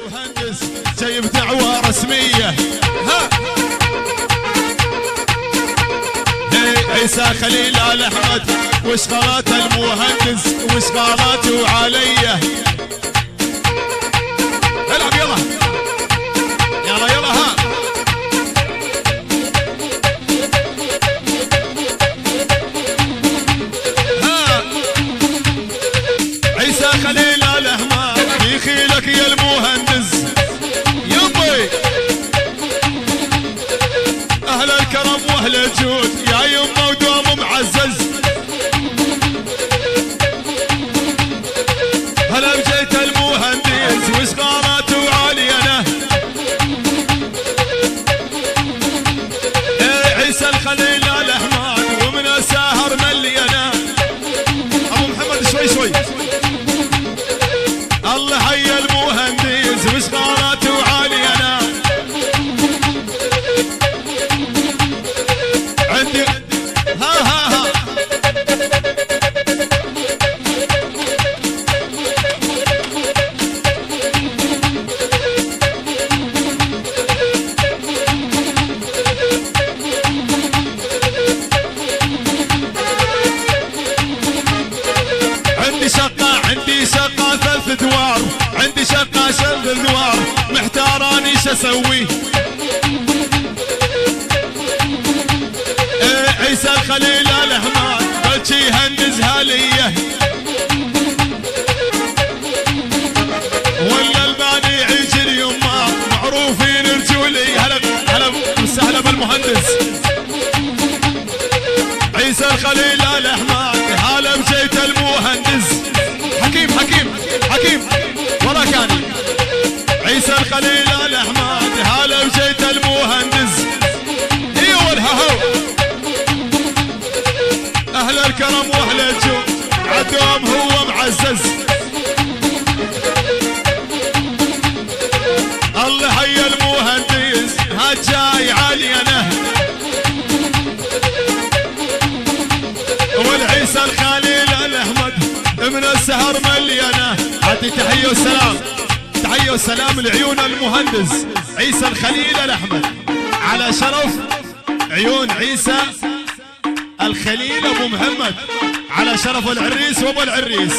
مهندس جايب دعوة رسمية. ها عيسى خليل آل أحمد واشغالات المهندس واشغالاته عليا. العب يلا يلا يلا. ها ها عيسى خليل آل أحمد يخيلك يا المهندس يمي. أهل الكرم وأهل الجود يا يمه ودوم معزز. هلا بجيت المهندس واشغالاته عالية. عيسى الخليل آل أحمد ومن الساهر ملينا. أبو محمد شوي شوي. الله حي المهندس واشغالاته عالية. عندي ها ها ها عندي شقة 3 ادوار. عندي شقة 3 ادوار محتاراني شسوي. عيسى الخليل آل أحمد بلشي هندز هالية. ولا الباني عجل يما معروفين رجولي. هلا هلا وسهلا بالمهندس عيسى الخليل آل أحمد. هلا بجيت المهندس حكيم حكيم حكيم ورا كاني. عيسى الخليل آل أحمد هلا بجيت المهندس. ايوه الههو. أهل الكرم وأهل الجود عدوم هو معزز. الله حي المهندس هالجاي عالينا. والعيسى الخليل آل أحمد من السهر مليانة. عدي تحية والسلام تحية والسلام لعيون المهندس عيسى الخليل آل أحمد على شرف عيون عيسى الخليل ابو محمد على شرف العريس وابو العريس.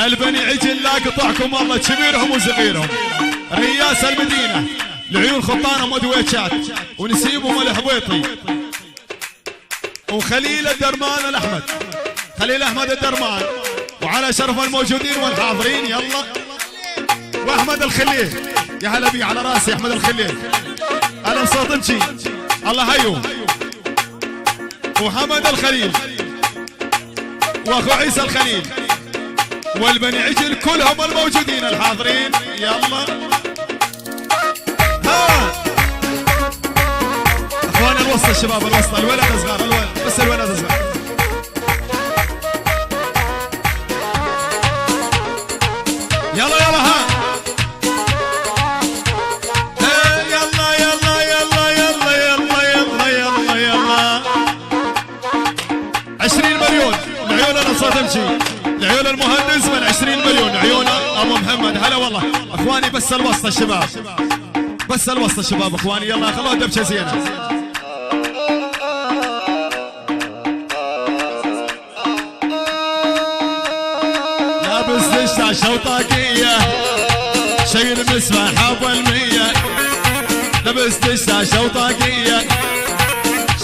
البني عجل لا قطعكم الله كبيرهم وصغيرهم. رياس المدينه لعيون خطانهم ودويتشات ونسيبهم الحبيطي وخليل الدرمان الاحمد خليل احمد الدرمان. وعلى شرف الموجودين والحاضرين يلا. واحمد الخليل يا هلا بي على راسي احمد الخليل. انا بصوت امشي الله هيو. وحمد الخليل واخو عيسى الخليل والبني عجل كلهم الموجودين الحاضرين يلا. ها اخوان الوسط الشباب الوسط الولد صغار الولد بس الولد صغار. يلا يلا ها يلا يلا يلا يلا يلا يلا يلا. 20 مليون لعيون انا صوت امشي لعيون المهندس من 20 مليون عيون ابو محمد. هلا والله اخواني بس الوسط الشباب بس الوسط الشباب اخواني يلا خلوها دبشه زينه. لابس دشاشه وطاقيه شيل مسبح ابو المية. لابس دشاشه وطاقيه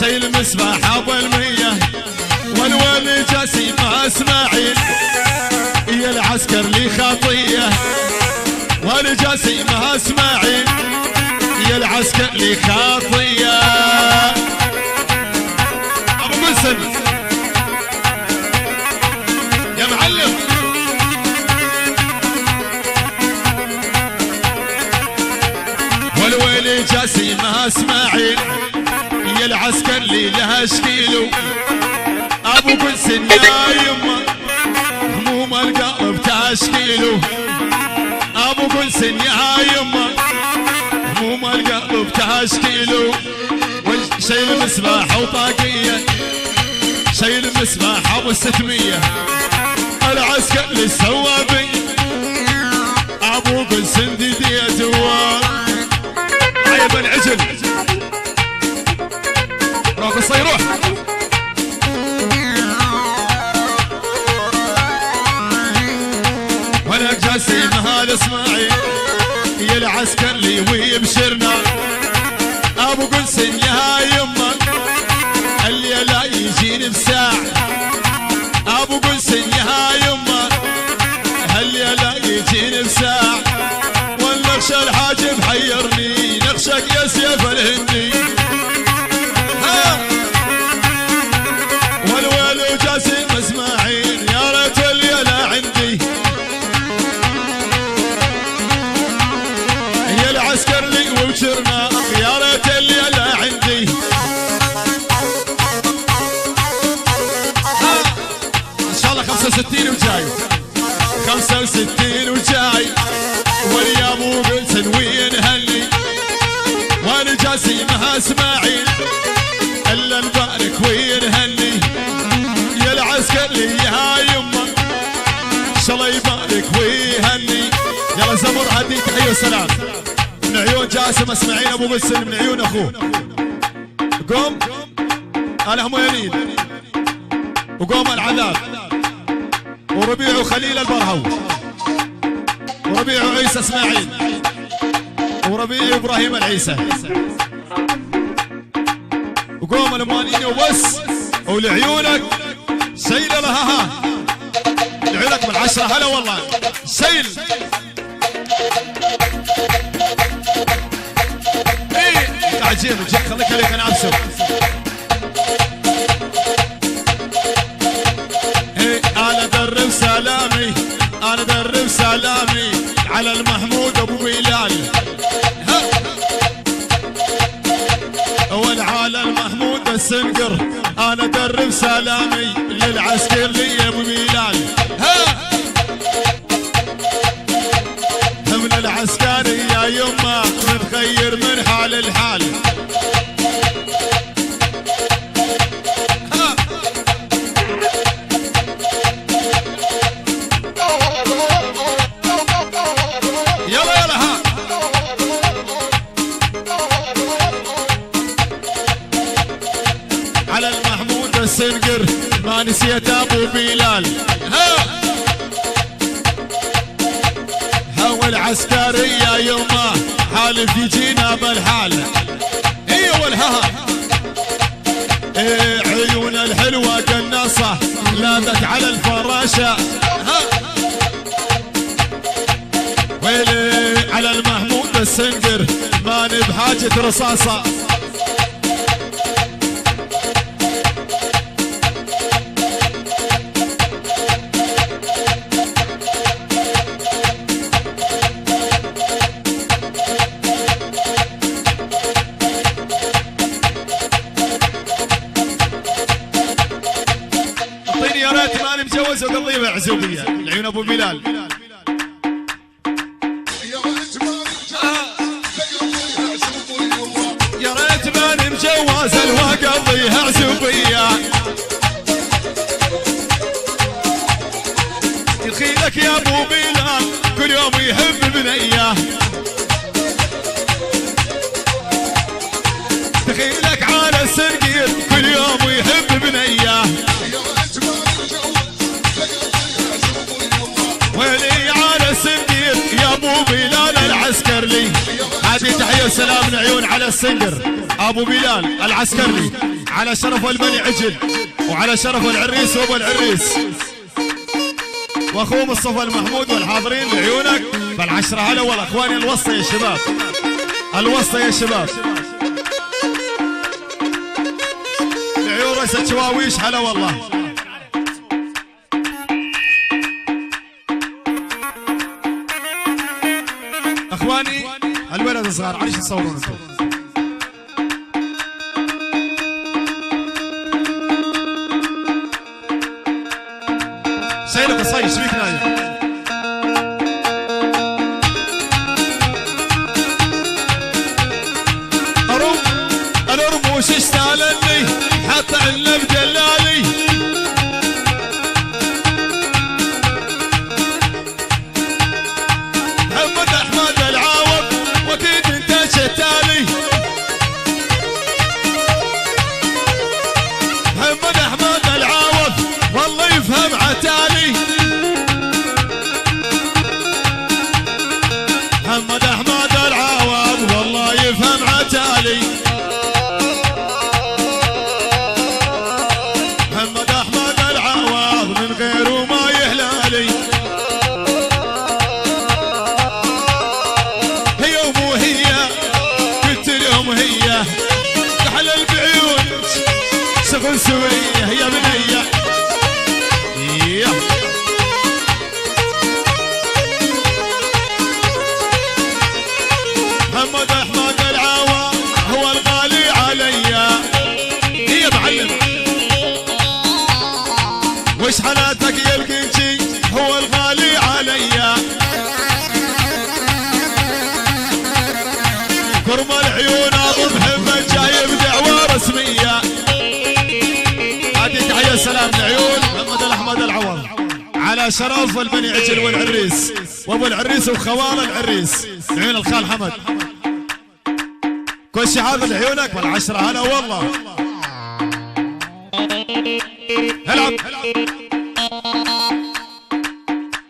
شيل مسبح ابو المية. والولي جاسي مع اسماعيل يا العسكر لي خطيه. والولي جاسي مع اسماعيل يا العسكر لي خطيه. ابو مسن يا معلم. والولي جاسي مع اسماعيل يا العسكر لي لها شكيلو. ابو قنسن يا يمه هموم القلب تشكيله. ابو قنسن يا يمه هموم القلب تشكيله. شيل مسباح وطاقيه شيل مسباح ابو 600. العسكر للسوابي ابو قنسن ديته الوسطى يروح. ولك جاسم هذا اسماعيل يا العسكر لي ويبشرنا ابو قنسن يا يمه اللي لا يجيني بساع ابو قنسن يا يمه اللي لا يجيني بساع والنقش الحاجب حيرني نقشك يا سيف الهندي ها والويل وجاسم اسماعيل يا ريت اللي لا عندي يا العسكر لي وبشرنا يا ريت اللي لا عندي ان شاء الله 65 وجاي 65 وجاي واليا ابو قنسن وينهني وانا جاسمها اسماعيل الا نبارك وينهني يا العسكر لي يا يمه ان شاء الله يبارك ويهني. يلا زمر هدي تحيه وسلام من عيون جاسم اسماعيل ابو قنسن من عيون اخوه. قوم انا همينين وقوم العذاب وربيع خليل البرهو وربيع عيسى اسماعيل وربيع ابراهيم العيسى وقوم المانين وبس ولعيونك سيل لها لعيونك بالعشرة هلا والله سيل ايه تعجيل جيك خليك عليك انا ابسم ايه انا درب سلامي انا درب سلامي على المحمود ابو بلال والعالى المحمود السنقر انا درب سلامي للعسكر لي ابو بلال من العسكري يا يمه متغير من حال الحال السنقر ما نسيت ابو بلال هو العسكري يا يمه حالف يجينا بالحال ايوه والها ايه عيون الحلوه قناصه لاذت على الفراشه ويلي على المحمود السنقر ما بحاجه رصاصه متجوز وقضيه بعزوبيه العيون ابو بلال يا ريت ماني مجوز وقضيه عزوبيه يخيلك يا ابو بلال كل يوم يحب بنيه تخيلك على السنقير كل يوم يحب بنيه ويلي على السنقير يا ابو بلال العسكر لي هذه تحيه وسلام من عيون على السنقر ابو بلال العسكر لي على شرف الملي عجل وعلى شرف العريس وابو العريس واخوه مصطفى المحمود والحاضرين لعيونك بالعشرة هلا والله اخواني الوسطى يا شباب الوسطى يا شباب لعيون رئيس الشواويش هلا والله اخواني الولد الصغار عايش تصورون انتم شايلك الصيد ايش فيك نايم الارموش اشتالني حتى علم جلالي محمد احمد العاوض واكيد انت شتالي محمد احمد العوض والله يفهم عتالي. محمد احمد العوض من غيره ما يهلالي. هي ومو هي قلت لهم هي تحلل بعيونك شغل سويه يا بنيه. محمد احمد العوض هو الغالي عليا. هي معلم وش حالاتك يا القنشي هو الغالي عليا. كرم العيون ابو محمد جايب دعوه رسميه. هذه تحيه سلام لعيون محمد احمد العوض على شرف البني عجل والعريس وابو العريس وخوال العريس عيون الخال حمد. كل شيء حاضر لعيونك والعشرة هلا والله. العب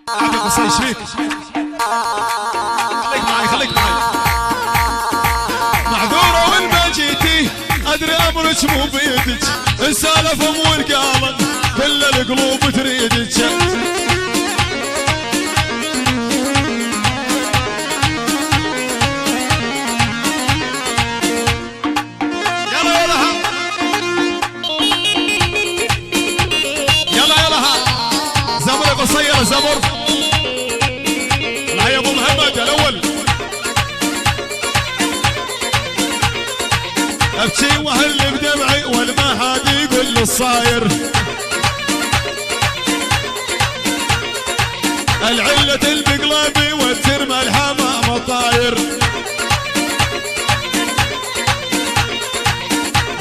عبد قصي ايش فيك؟ خليك معي خليك معي. معذورة وين ما جيتي ادري امرك مو بيدك. السالف مو القالب كل القلوب تريدك. قصيرة زمر لا يا ابو محمد الاول. ابكي واهل بدمعي والما حد يقول لي الصاير. العلة البقلبي والترمى الحمام الطاير.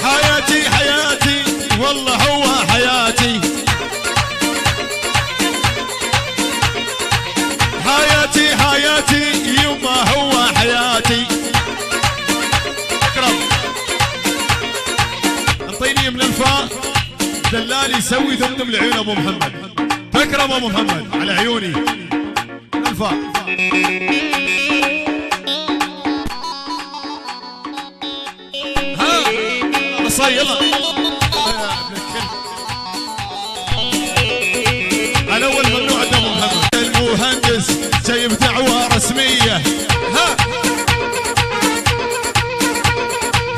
حياتي حياتي والله هو حياتي. حياتي حياتي يما هو حياتي. اكرم انطيني من الفاء دلالي يسوي دمدم لعيون ابو محمد. تكرم ابو محمد على عيوني من الفاء. ها قصي يلا الاول ممنوع ابو محمد. المهندس جايب دعوة رسمية. ها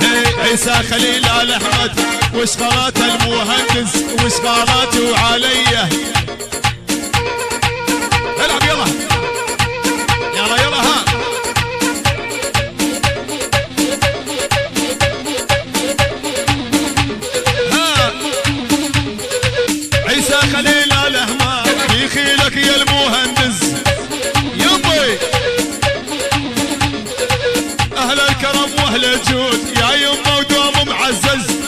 هي عيسى خليل آل أحمد واشغالات المهندس واشغالاته عليا. العب يلا يلا يلا. ها ها عيسى خليل آل أحمد يخيلك يا المهندس. يمي اهل الكرم واهل الجود يا يمه ودوم معزز.